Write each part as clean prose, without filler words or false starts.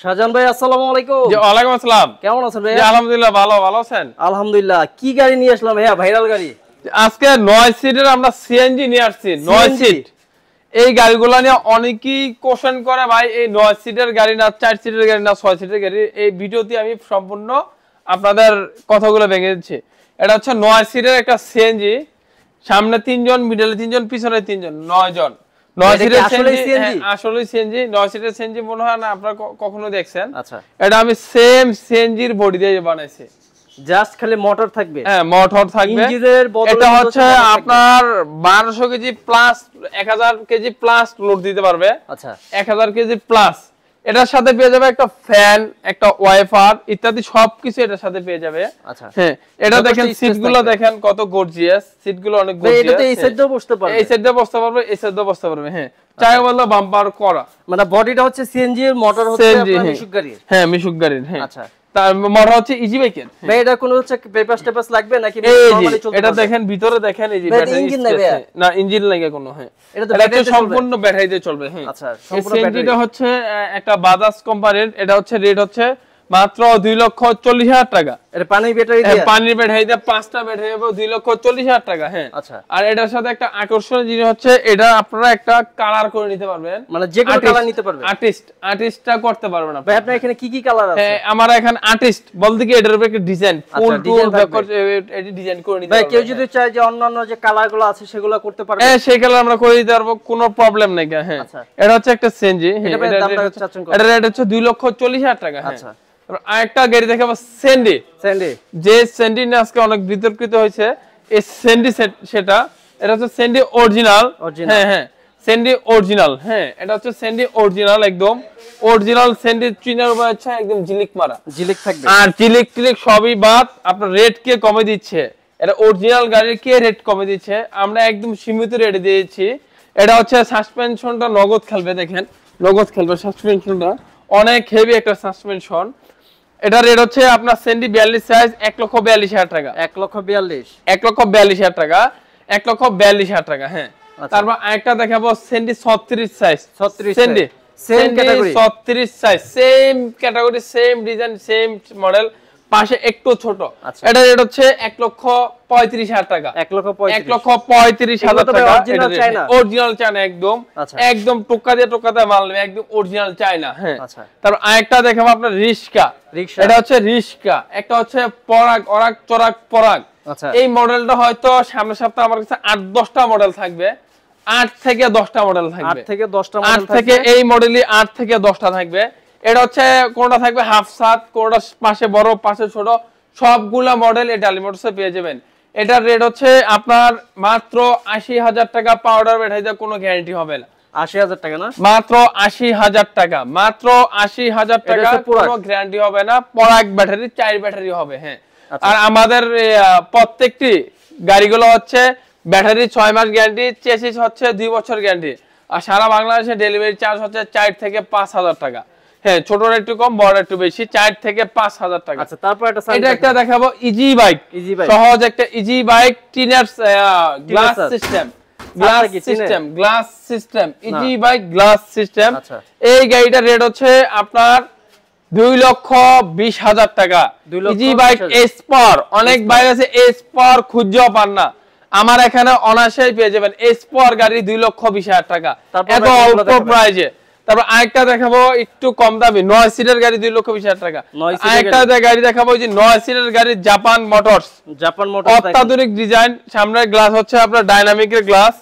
শাহজাহান ভাই আসসালামু আলাইকুম। জি ওয়ালাইকুম আসসালাম। কেমন আছেন ভাই? জি আলহামদুলিল্লাহ ভালো আছেন? আলহামদুলিল্লাহ। কি গাড়ি নিয়ে আসলাম ভাইয়া? ভাইরাল গাড়ি। আজকে 9 সিটের আমরা সিএনজি নিয়ে আসছি। 9 সিট। এই গাড়িগুলো নিয়ে অনেকেই কোশ্চেন করে ভাই এই 9 সিটের গাড়ি না 4 সিটের গাড়ি না 6 সিটের গাড়ি। এই ভিডিওতে আমি সম্পূর্ণ আপনাদের কথাগুলো ভেঙে দিচ্ছি। এটা হচ্ছে 9 সিটের একটা সিএনজি, সামনে 3 জন, মিডলে 3 জন, পিছনে 3 জন, 9 জন। 9 সিটের সিএনজি, আসলে সিএনজি 9 সিটের সিএনজি মনে হয় না আপনারা কখনো দেখছেন। আচ্ছা, এটা আমি সেম সিএনজির বডি দিয়ে বানাইছি। জাস্ট খালি মোটর থাকবে। হ্যাঁ মোটর থাকবে। এটা হচ্ছে আপনার 1200 KG plus 1000 KG plus load দিতে পারবে। আচ্ছা, 1000 কেজি প্লাস। এটার সাথে পেয়ে যাবে একটা ফ্যান, একটা ওয়াইফার ইত্যাদি সবকিছু এটার সাথে পেয়ে যাবে। আচ্ছা, হ্যাঁ এটা দেখেন, সিটগুলো দেখেন কত গর্জিয়াস, সিটগুলো অনেক গর্জিয়াস। এটাতে এই সাইডেও বসতে পারবে, এই সাইডেও বসতে পারবে, এই সাইডেও বসতে পারবে। হ্যাঁ চাই বললো বাম্পার করা, মানে বডিটা হচ্ছে সিএনজি এর, মোটর হচ্ছে আপনার মিশুক গাড়ির। হ্যাঁ মিশুক গাড়ির। হ্যাঁ আচ্ছা, তার মোটর হচ্ছে ইজি বাইকের। ভাই এটা কোন হচ্ছে পেপার স্টেপাস লাগবে নাকি নরমালি চলবে? এটা দেখেন ভিতরে দেখেন, এই যে ব্যাটারি ইঞ্জিন নেবে না, ইঞ্জিন লাগে কোনো। হ্যাঁ এটা তো ব্যাটারি সম্পূর্ণ ব্যাটারি দিয়ে চলবে। হ্যাঁ আচ্ছা, সম্পূর্ণ ব্যাটারি। এটা হচ্ছে একটা বাজাজ কোম্পানির। এটা হচ্ছে রেট হচ্ছে মাত্র 2,40,000 টাকা। এটা পানির ব্যাটারি দিয়ে, পানির ব্যাটারি দিয়ে 5টা ব্যাটারি হবে 2,40,000 টাকা। হ্যাঁ আচ্ছা। আর এটার সাথে একটা আকর্ষণীয় জিনিস হচ্ছে এটা আপনারা একটা কালার করে নিতে পারবেন, মানে যে কোনো কালার নিতে পারবেন। আর্টিস্টটা করতে পারবেন ভাই আপনার এখানে কি কি কালার আছে? হ্যাঁ আমার এখানে আর্টিস্ট বলতে কি এটার উপরে একটা ডিজাইন, ফুল টুল এটি ডিজাইন করে নিতে ভাই পারবেন। কেউ যদি চায় যে অন্যান্য যে কালারগুলো আছে সেগুলো করতে পারবে? হ্যাঁ সেই কালার আমরা করে দিতে পারবো, কোনো প্রবলেম নাই। হ্যাঁ এটা হচ্ছে একটা সিএনজি। এটা রেট হচ্ছে 2,40,000 টাকা। আচ্ছা আরেকটা গাড়ি দেখাবো, স্যান্ডি। যে স্যান্ডি নিয়ে আজকে অনেক বিতর্কিত হয়েছে, এই স্যান্ডি সেটা, এটা হচ্ছে স্যান্ডি অরিজিনাল। হ্যাঁ হ্যাঁ স্যান্ডি অরিজিনাল। হ্যাঁ এটা হচ্ছে স্যান্ডি অরিজিনাল, একদম অরিজিনাল স্যান্ডি। চিনার উপায় হচ্ছে একদম ঝিলিক মারা, ঝিলিক থাকবে। আর ঝিলিক টিলিক সবই বাদ, আপনার রেট কে কমে দিচ্ছে? এটা অরিজিনাল গাড়ির কে রেট কমে দিচ্ছে? আমরা একদম সীমিত রেটে দিয়েছি। এটা হচ্ছে সাসপেনশনটা নগদ খেলবে, দেখেন নগদ খেলবে সাসপেনশনটা, অনেক হেভি একটা সাসপেনশন। এটা রেট হচ্ছে আপনার সেন্ডি 42 সাইজ 1,42,000 টাকা। 1,42,000 টাকা। 1,42,000 টাকা। হ্যাঁ তারপর আরেকটা দেখাবো সেন্ডি 36 সাইজ। সেন্ডি same category 36 size, same category, same design, same model, পাশে একটু ছোট। এটা রেট হচ্ছে 1,35,000 টাকা। 1,35,000 টাকা। অরিজিনাল চায়না, একদম একদম টোকা দিয়ে মাল নেবে, একদম অরিজিনাল চায়না। হ্যাঁ তারপর আরেকটা দেখাবো আপনার রিস্কা। এটা হচ্ছে রিস্কা, একটা হচ্ছে পরাগ, অরাগ চরাগ পরাগ। এই মডেলটা হয়তো সামনের সপ্তাহে আমার কাছে 8-10টা মডেল থাকবে, 8 থেকে 10টা মডেল থাকবে, 8 থেকে এই মডেলই 8 থেকে 10টা থাকবে। এটা হচ্ছে কোনটা থাকবে হাফ সাত, কোনটা পাশে বড় পাশে ছোট, সবগুলা মডেল এই ডালি মোটরসে পেয়ে যাবেন। এটার রেট হচ্ছে আপনার মাত্র 80,000 টাকা। পাউডার ব্যাটারিতে কোনো গ্যারান্টি হবে না। 80,000 টাকা না, মাত্র 80,000 টাকা, মাত্র 80,000 টাকা, কোনো গ্যারান্টি হবে না। পরাগ ব্যাটারি 4 ব্যাটারি হবে। হ্যাঁ আর আমাদের প্রত্যেকটি গাড়িগুলো হচ্ছে ব্যাটারি 6 মাস গ্যারান্টি, চেসিস হচ্ছে 2 বছর গ্যারান্টি। আর সারা বাংলাদেশে ডেলিভারি চার্জ হচ্ছে 4 থেকে 5,000 টাকা। হ্যাঁ ছোটটা একটু কম, বড় একটু বেশি, 4 থেকে 5,000 টাকা। আচ্ছা তারপর এটা একটা দেখাবো ইজি বাইক, সহজ একটা ইজি বাইক, টিনার glass system, glass system, easy bike glass system. এই গাড়িটার রেট হচ্ছে আপনার 2,20,000 টাকা। ইজি বাইক এসপার, অনেক বাইক আছে এসপার খুঁজেও পান না, আমার এখানে অনায়াসেই পেয়ে যাবেন। এসপার গাড়ি 2,20,000 টাকা, এত অল্প প্রাইজে। তারপর আরেকটা দেখাবো একটু কম দামি 9 সিটের গাড়ি 2,20,000 টাকা। আরেকটা গাড়ি দেখাবো যে 9 সিটের গাড়ি জাপান মোটরস, অত্যাধুনিক ডিজাইন, সামনের গ্লাস হচ্ছে আপনার ডাইনামিকের গ্লাস।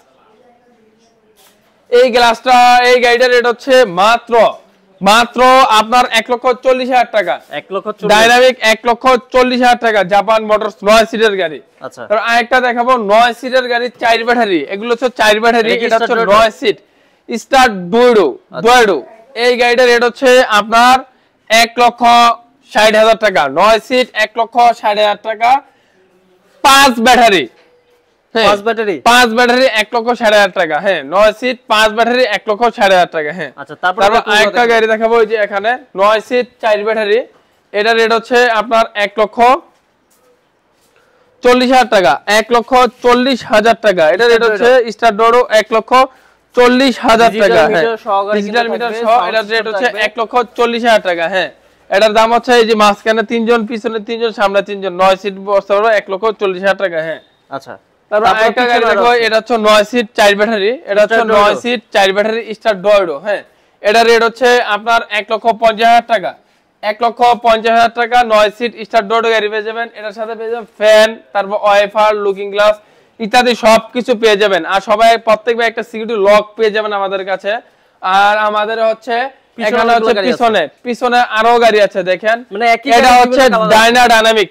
এই গ্লাসটা, এই গাড়িটার রেট হচ্ছে মাত্র আপনার 1,40,000 টাকা। ডাইনামিক 1,40,000 টাকা, জাপান মোটরস 9 সিটের গাড়ি। আচ্ছা আরেকটা দেখাবো 9 সিটের গাড়ি 4 ব্যাটারি, এগুলো হচ্ছে 4 ব্যাটারি। এটা হচ্ছে 9 সিট স্টার ডুয়েডো। এই গাড়িটার রেট হচ্ছে আপনার 1,60,000 টাকা। 9 সিট 1,60,000 টাকা, 5 ব্যাটারি। 5 ব্যাটারি 1,60,000 টাকা। হ্যাঁ 9 সিট 5 ব্যাটারি 1,60,000 টাকা। হ্যাঁ আচ্ছা তারপর আরেকটা গাড়ি দেখাবো, এই যে এখানে 9 সিট 4 ব্যাটারি, এটা রেট হচ্ছে আপনার 1,40,000 টাকা। 1,40,000 টাকা। এটা রেট হচ্ছে স্টার ডোরো 40,000 টাকা। ডিজিটাল মিটার সহ এটার রেট হচ্ছে 1,40,000 টাকা। হ্যাঁ, এটার দাম হচ্ছে এই যে মাঝখানে 3 জন, পিছনে 3 জন, সামনে 3 জন, 9 সিট বসতে পারবে, 1,40,000 টাকা। হ্যাঁ, আচ্ছা। তারপর আরেকটা গাড়ি দেখো, এটা হচ্ছে 9 সিট 4 ব্যাটারি, এটা হচ্ছে 9 সিট 4 ব্যাটারি স্টার ডয়ডো। হ্যাঁ, এটা রেট হচ্ছে আপনার 1,50,000 টাকা। 1,50,000 টাকা 9 সিট স্টার ডয়ডো গাড়ি পেয়ে যাবেন। এটার সাথে পেয়ে যাবেন ফ্যান, তারপর ওয়াইফার, লুকিং গ্লাস ইত্যাদি সবকিছু পেয়ে যাবেন। আর সবাই প্রত্যেকবার একটা সিকিউরিটি লক পেয়ে যাবেন আমাদের কাছে। আর আমাদের হচ্ছে এখানে হচ্ছে পিছনে আরো গাড়ি আছে দেখেন, এটা হচ্ছে ডায়না ডাইনামিক।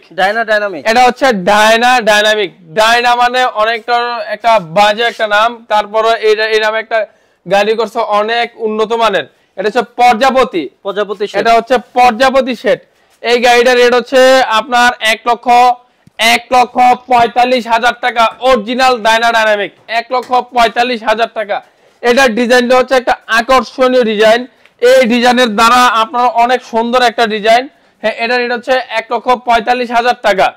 এটা হচ্ছে ডায়না ডাইনামিক। ডায়না মানে অনেকটা একটা বাজে একটা নাম, তারপরে এই নামে একটা গাড়ি করছে অনেক উন্নত মানের। এটা হচ্ছে প্রজাপতি। এটা হচ্ছে প্রজাপতি সেট। এই গাড়িটার রেট হচ্ছে আপনার 1,45,000 টাকা। অরিজিনাল ডায়না ডাইনামিক 1,45,000 টাকা। এটার ডিজাইনটা হচ্ছে একটা আকর্ষণীয় ডিজাইন। এই ডিজাইনের দ্বারা আপনার অনেক সুন্দর একটা ডিজাইন। হ্যাঁ, এটার রেট হচ্ছে 1,45,000 টাকা।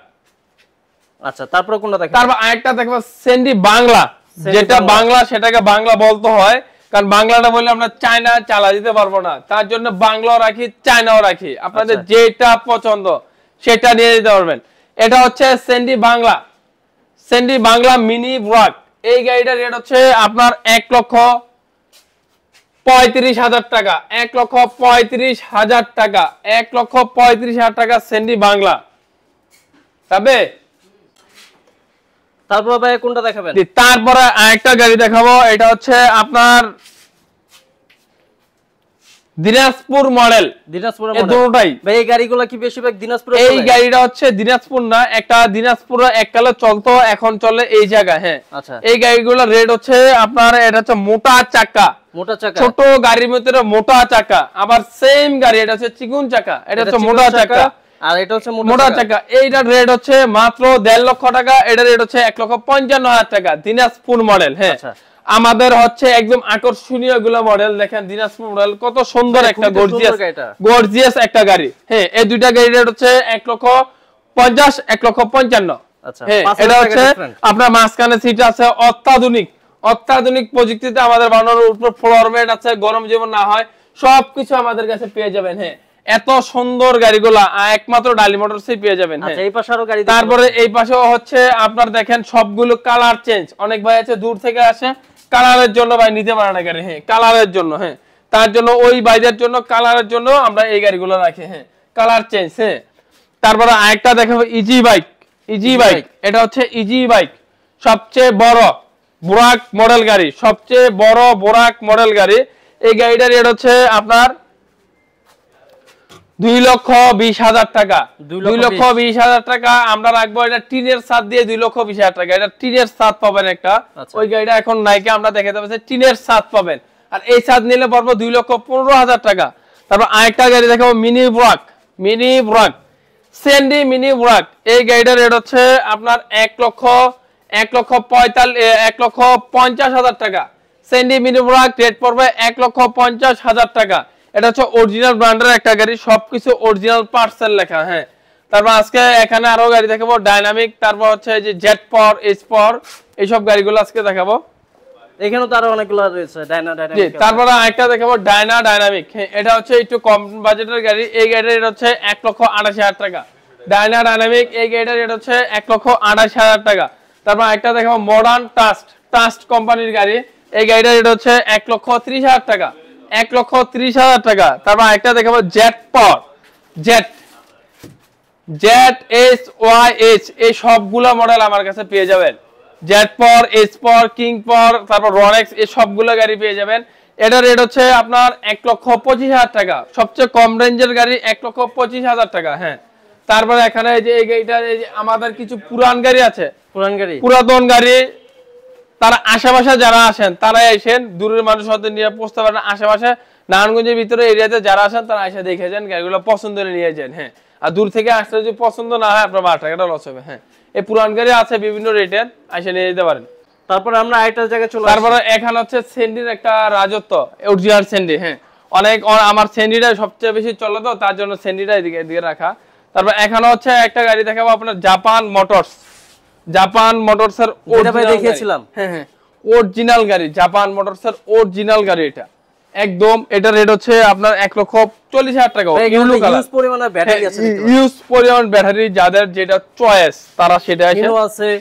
আচ্ছা, তারপর কোনটা দেখেন? তারপর আরেকটা দেখবো সেন্ডি বাংলা। যেটা বাংলা সেটাকে বাংলা বলতে হয়, কারণ বাংলাটা বললে আমরা চায়না চালা দিতে পারবো না, তার জন্য বাংলাও রাখি, চায়নাও রাখি। আপনাদের যেটা পছন্দ সেটা নিয়ে দিতে পারবেন। এটা হচ্ছে সেন্ডি বাংলা। সেন্ডি বাংলা মিনি ব্রাক। এই গাড়িটার রেট হচ্ছে আপনার 1,35,000 টাকা। 1,35,000 টাকা। 1,35,000 টাকা সেন্ডি বাংলা। তবে তারপর ভাই কোনটা দেখাবেন? তারপরে আরেকটা গাড়ি দেখাবো, এটা হচ্ছে আপনার দিনাজপুর মডেল। দুটোটাই ভাই এই গাড়িগুলো কি বেশিরভাগ দিনাজপুরে? এই গাড়িটা হচ্ছে দিনাজপুর না, একটা দিনাজপুরে এককালে চলতো, এখন চলে এই জায়গায়। হ্যাঁ, আচ্ছা। এই গাড়িগুলোর রেট হচ্ছে আপনার, এটা হচ্ছে মোটা চাকা, ছোট গাড়ির মধ্যে মোটা চাকা, আবার সেম গাড়ি এটা হচ্ছে চিকুন চাকা, এটা হচ্ছে মোটা চাকা, আর এটা হচ্ছে মোটা চাকা। এইটার রেট হচ্ছে মাত্র 1.5 লক্ষ টাকা। এটার রেট হচ্ছে 1,55,000 টাকা। দিনাজপুর মডেল। হ্যাঁ, আমাদের হচ্ছে একদম আকর্ষণীয় গুলো মডেল দেখেন। দিনাজপুর মডেল কত সুন্দর একটা গর্জিয়াস একটা গাড়ি। হ্যাঁ, এই দুইটা গাড়ির রেট হচ্ছে 1,50,000, 1,55,000। হ্যাঁ, এটা হচ্ছে আপনার মাঝখানে সিট আছে, অত্যাধুনিক প্রযুক্তিতে আমাদের বানানোর উপর ফ্লোর ম্যাট আছে, গরম যেমন না হয় সবকিছু আমাদের কাছে পেয়ে যাবেন। হ্যাঁ, এত সুন্দর গাড়িগুলা একমাত্র ডালি মোটরসে পেয়ে যাবেন। হ্যাঁ, এই পাশে আরো গাড়ি। তারপরে এই পাশেও হচ্ছে আপনার দেখেন সবগুলো কালার চেঞ্জ। অনেক ভাই আছে দূর থেকে আসে, কালারের জন্য ভাই নিতে পারে না গাড়ি। হ্যাঁ, কালারের জন্য। হ্যাঁ, তার জন্য ওই ভাইদের জন্য কালারের জন্য আমরা এই গাড়িগুলো রাখি। হ্যাঁ, কালার চেঞ্জ। হ্যাঁ, তারপরে আরেকটা দেখাবো ইজি বাইক। এটা হচ্ছে ইজি বাইক, সবচেয়ে বড় বোরাক মডেল গাড়ি, সবচেয়ে বড় বোরাক মডেল গাড়ি। এই গাড়িটার রেট হচ্ছে আপনার 2,20,000 টাকা। 2,20,000 টাকা আমরা রাখবো। এটা টিনের ছাদ দিয়ে 2,20,000 টাকা। এটা টিনের ছাদ পাবেন একটা। ওই গাড়িটা এখন নাইকে আমরা দেখাতে পাচ্ছি, টিনের ছাদ পাবেন। আর এই ছাদ নিলে পড়বো 2,15,000 টাকা। তারপর আরেকটা গাড়ি দেখাবো মিনি ব্রাক সেন্ডি মিনি ব্রাক। এই গাড়িটার রেট হচ্ছে আপনার 1,50,000 টাকা। সেন্ডি মিনি ব্রাক রেট পড়বে 1,50,000 টাকা। এটা হচ্ছে অরিজিনাল ব্র্যান্ডের একটা গাড়ি, সবকিছু অরিজিনাল পার্টসের লেখা। হ্যাঁ, তারপর আজকে এখানে আরো গাড়ি দেখাবো ডাইনামিক, তারপর হচ্ছে যে জেট পাওয়ার, এস পাওয়ার, এইসব গাড়িগুলো আজকে দেখাবো। এখানে তো আরো অনেকগুলো রয়েছে ডায়না ডাইনামিক। তারপরে আরেকটা দেখাবো ডায়না ডাইনামিক। এটা হচ্ছে একটু কম বাজেটের গাড়ি। এই গাড়ির রেট হচ্ছে 1,28,000 টাকা। ডায়না ডাইনামিক এই গাড়িটার রেট হচ্ছে 1,28,000 টাকা। তারপর একটা দেখাবো মডার্ন টাস্ট কোম্পানির গাড়ি। এই গাড়িটার রেট হচ্ছে 1,30,000 টাকা। 1,30,000 টাকা। তারপর একটা দেখাবো জেট পাওয়ার, জেট এস ওয়াই এইচ, এই সবগুলো মডেল আমার কাছে পেয়ে যাবেন। জেট পাওয়ার, এস পাওয়ার, কিং পাওয়ার, তারপর রনেক্স, এই সবগুলো গাড়ি পেয়ে যাবেন। এটার রেট হচ্ছে আপনার 1,25,000 টাকা। সবচেয়ে কম রেঞ্জের গাড়ি 1,25,000 টাকা। হ্যাঁ, তারপরে এখানে এই যে এই গাড়িটা, এই যে আমাদের কিছু পুরান গাড়ি আছে, পুরাতন গাড়ি, তারা আশেপাশে যারা আসেন তারা আসেন, দূরের মানুষ হয়তো নিয়ে পৌঁছতে পারেন। আশেপাশে নারায়ণগঞ্জের ভিতরে এরিয়াতে যারা আসেন তারা এসে দেখে যান, গাড়িগুলো পছন্দ করে নিয়ে যান। হ্যাঁ, আর দূর থেকে আসলে যদি পছন্দ না হয় আপনার 12 টাকাটা লস হবে। হ্যাঁ, এই পুরান গাড়ি আছে বিভিন্ন রেটের, এসে নিয়ে যেতে পারেন। তারপরে আমরা আরেকটা জায়গায় চলে, তারপরে এখানে হচ্ছে সেন্ডির একটা রাজত্ব, অরিজিনাল সেন্ডি। হ্যাঁ, অনেক আমার সেন্ডিটা সবচেয়ে বেশি চলে, তো তার জন্য সেন্ডিটা এদিকে রাখা। তারপর এখানে হচ্ছে একটা গাড়ি দেখাবো আপনার জাপান মোটরস, জাপান মোটরসের দেখিয়েছিলাম। হ্যাঁ হ্যাঁ, অরিজিনাল গাড়ি, জাপান মোটরসের অরিজিনাল গাড়ি এটা একদম। এটা রেট হচ্ছে আপনার 1,40,000 টাকা। ইউজ পরিমাণে ব্যাটারি আছে, ইউজ পরিমাণ ব্যাটারি, যাদের যেটা চয়েস তারা সেটা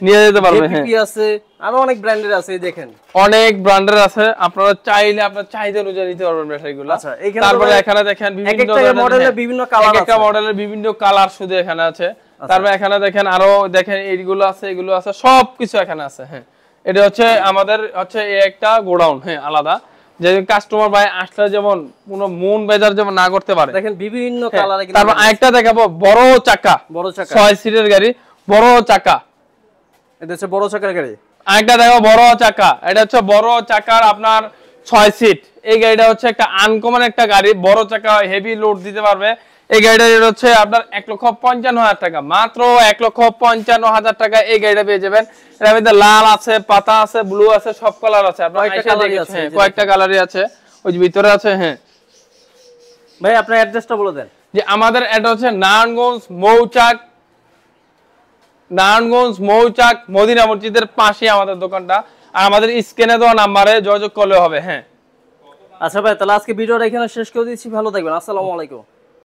নিয়ে যেতে পারবে। এপিপি আছে, আরো অনেক ব্র্যান্ডের আছে, এই দেখেন অনেক ব্র্যান্ডের আছে, আপনারা চাইলে আপনার চাহিদা অনুযায়ী নিতে পারবেন ব্যাটারিগুলো। আচ্ছা, তারপরে এখানে দেখেন বিভিন্ন মডেলের বিভিন্ন কালার আছে, একটা মডেলের বিভিন্ন কালার শুধু এখানে আছে। তারপরে এখানে দেখেন আরো দেখেন এইগুলো আছে, এগুলো আছে, সবকিছু এখানে আছে। হ্যাঁ, এটা হচ্ছে আমাদের হচ্ছে এই একটা গোডাউন, হ্যাঁ আলাদা, যে কাস্টমার ভাই আসলে যেমন কোনো মন বেজার যেমন না করতে পারে। দেখেন বিভিন্ন কালারে। তারপর আরেকটা দেখাবো বড় চাকা, 6 সিটের গাড়ি, বড় চাকা। এটা হচ্ছে বড় চাকার গাড়ি। আরেকটা দেখো বড় চাকা, এটা হচ্ছে বড় চাকার আপনার 6 সিট। এই গাড়িটা হচ্ছে একটা আনকমন একটা গাড়ি, বড় চাকা, হেভি লোড দিতে পারবে। এই গাড়িটা হচ্ছে আপনার 1,55,000 টাকা, মাত্র 1,55,000 টাকা এই গাড়িটা পেয়ে যাবেন। এর মধ্যে লাল আছে, পাতা আছে, ব্লু আছে, সব কালার আছে। আপনার কয়েকটা কালারই আছে, ওই যে ভিতরে আছে। হ্যাঁ ভাই আপনার অ্যাড্রেসটা বলে দেন। যে আমাদের এটা হচ্ছে নারায়ণগঞ্জ মৌচাক মদিনা মসজিদের পাশে আমাদের দোকানটা। আর আমাদের স্ক্রিনে দেওয়া নাম্বারে যোগাযোগ করলে হবে। হ্যাঁ আচ্ছা ভাই, তাহলে আজকে ভিডিওটা এখানে শেষ করে দিচ্ছি। ভালো থাকবেন, আসসালামু আলাইকুম।